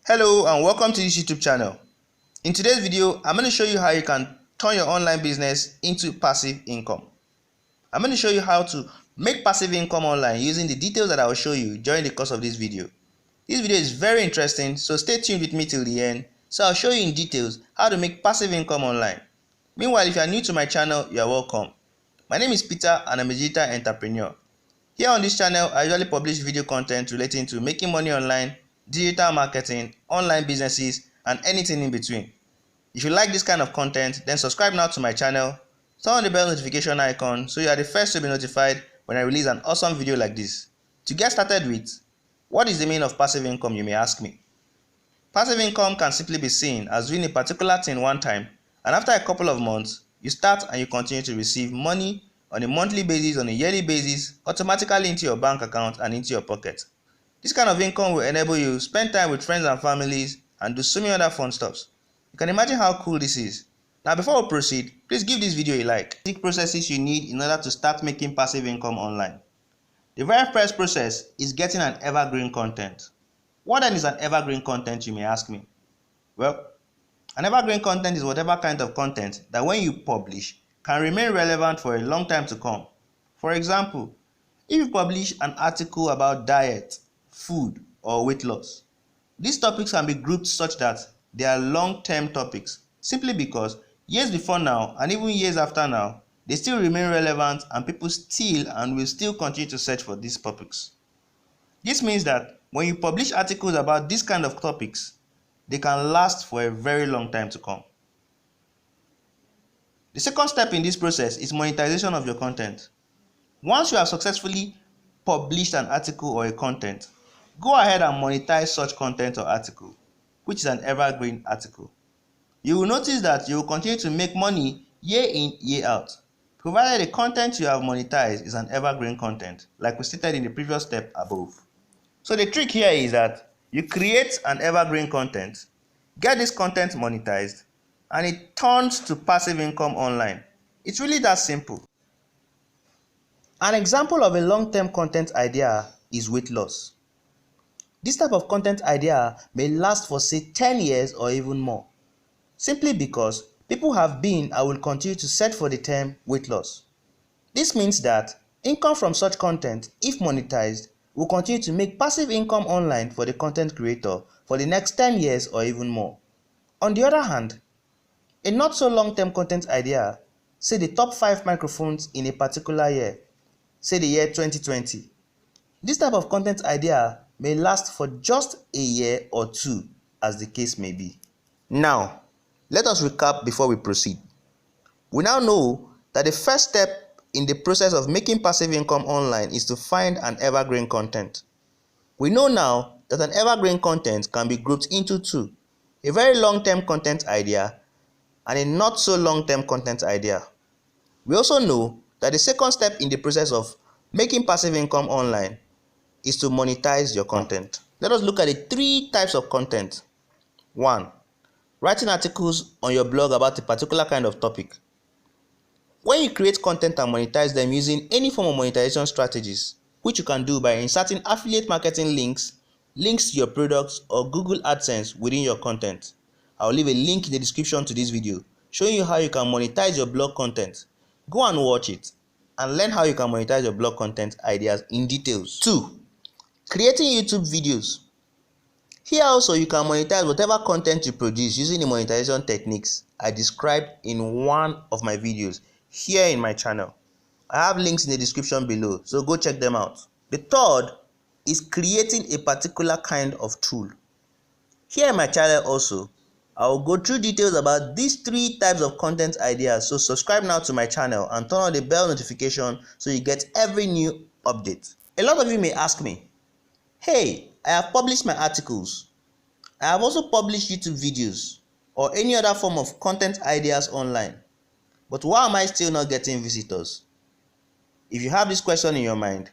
Hello and welcome to this YouTube channel. In today's video, I'm going to show you how you can turn your online business into passive income. I'm going to show you how to make passive income online using the details that I will show you during the course of this video. This video is very interesting, so stay tuned with me till the end, so I'll show you in details how to make passive income online. Meanwhile, if you are new to my channel, you are welcome. My name is Peter and I'm a digital entrepreneur. Here on this channel, I usually publish video content relating to making money online, digital marketing, online businesses, and anything in between. If you like this kind of content, then subscribe now to my channel, turn on the bell notification icon so you are the first to be notified when I release an awesome video like this. To get started with, what is the meaning of passive income, you may ask me? Passive income can simply be seen as doing a particular thing one time, and after a couple of months, you start and you continue to receive money on a monthly basis, on a yearly basis, automatically into your bank account and into your pocket. This kind of income will enable you to spend time with friends and families and do so many other fun stuff. You can imagine how cool this is. Now before we proceed, please give this video a like. Basic processes you need in order to start making passive income online. The very first process is getting an evergreen content. What then is an evergreen content, you may ask me? Well, an evergreen content is whatever kind of content that when you publish can remain relevant for a long time to come. For example, if you publish an article about diet, food, or weight loss, these topics can be grouped such that they are long-term topics simply because years before now and even years after now, they still remain relevant and people still and will still continue to search for these topics. This means that when you publish articles about this kind of topics, they can last for a very long time to come. The second step in this process is monetization of your content. Once you have successfully published an article or a content, go ahead and monetize such content or article, which is an evergreen article. You will notice that you will continue to make money year in, year out, provided the content you have monetized is an evergreen content, like we stated in the previous step above. So the trick here is that you create an evergreen content, get this content monetized, and it turns to passive income online. It's really that simple. An example of a long-term content idea is weight loss. This type of content idea may last for say 10 years or even more, simply because people have been and will continue to search for the term weight loss. This means that income from such content, if monetized, will continue to make passive income online for the content creator for the next 10 years or even more. On the other hand, a not so long-term content idea, say the top 5 microphones in a particular year, say the year 2020. This type of content idea may last for just a year or two, as the case may be. Now, let us recap before we proceed. We now know that the first step in the process of making passive income online is to find an evergreen content. We know now that an evergreen content can be grouped into two, a very long-term content idea and a not so long-term content idea. We also know that the second step in the process of making passive income online is to monetize your content. Let us look at the 3 types of content. 1. Writing articles on your blog about a particular kind of topic. When you create content and monetize them using any form of monetization strategies, which you can do by inserting affiliate marketing links to your products, or Google AdSense within your content. I'll leave a link in the description to this video showing you how you can monetize your blog content. Go and watch it and learn how you can monetize your blog content ideas in details. 2. Creating YouTube videos. Here also you can monetize whatever content you produce using the monetization techniques I described in one of my videos here in my channel. I have links in the description below, so go check them out. The third is creating a particular kind of tool. Here in my channel also, I will go through details about these 3 types of content ideas, so subscribe now to my channel and turn on the bell notification so you get every new update. A lot of you may ask me, hey, I have published my articles. I have also published YouTube videos or any other form of content ideas online, but why am I still not getting visitors? If you have this question in your mind,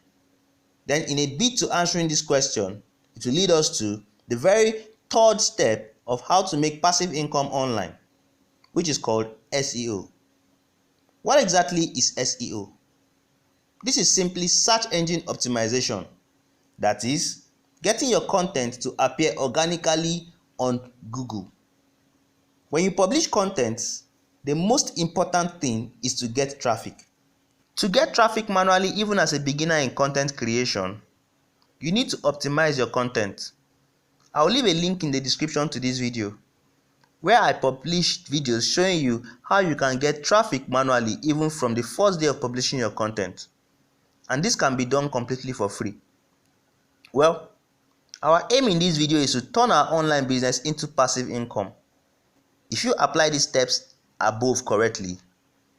then in a bit to answering this question, it will lead us to the very third step of how to make passive income online, which is called SEO. What exactly is SEO? This is simply search engine optimization. That is, getting your content to appear organically on Google. When you publish content, the most important thing is to get traffic. To get traffic manually, even as a beginner in content creation, you need to optimize your content. I'll leave a link in the description to this video where I published videos showing you how you can get traffic manually even from the first day of publishing your content. And this can be done completely for free. Well, our aim in this video is to turn our online business into passive income. If you apply these steps above correctly,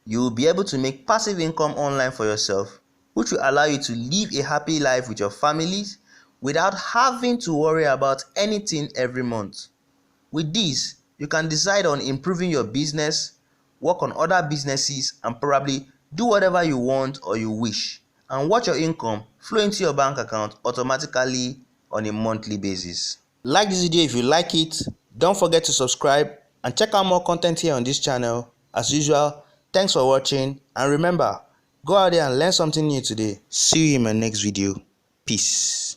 you will be able to make passive income online for yourself, which will allow you to live a happy life with your families without having to worry about anything every month. With this, you can decide on improving your business, work on other businesses, and probably do whatever you want or you wish, and watch your income flow into your bank account automatically on a monthly basis. Like this video if you like it, don't forget to subscribe and check out more content here on this channel. As usual, thanks for watching, and remember, go out there and learn something new today. See you in my next video. Peace.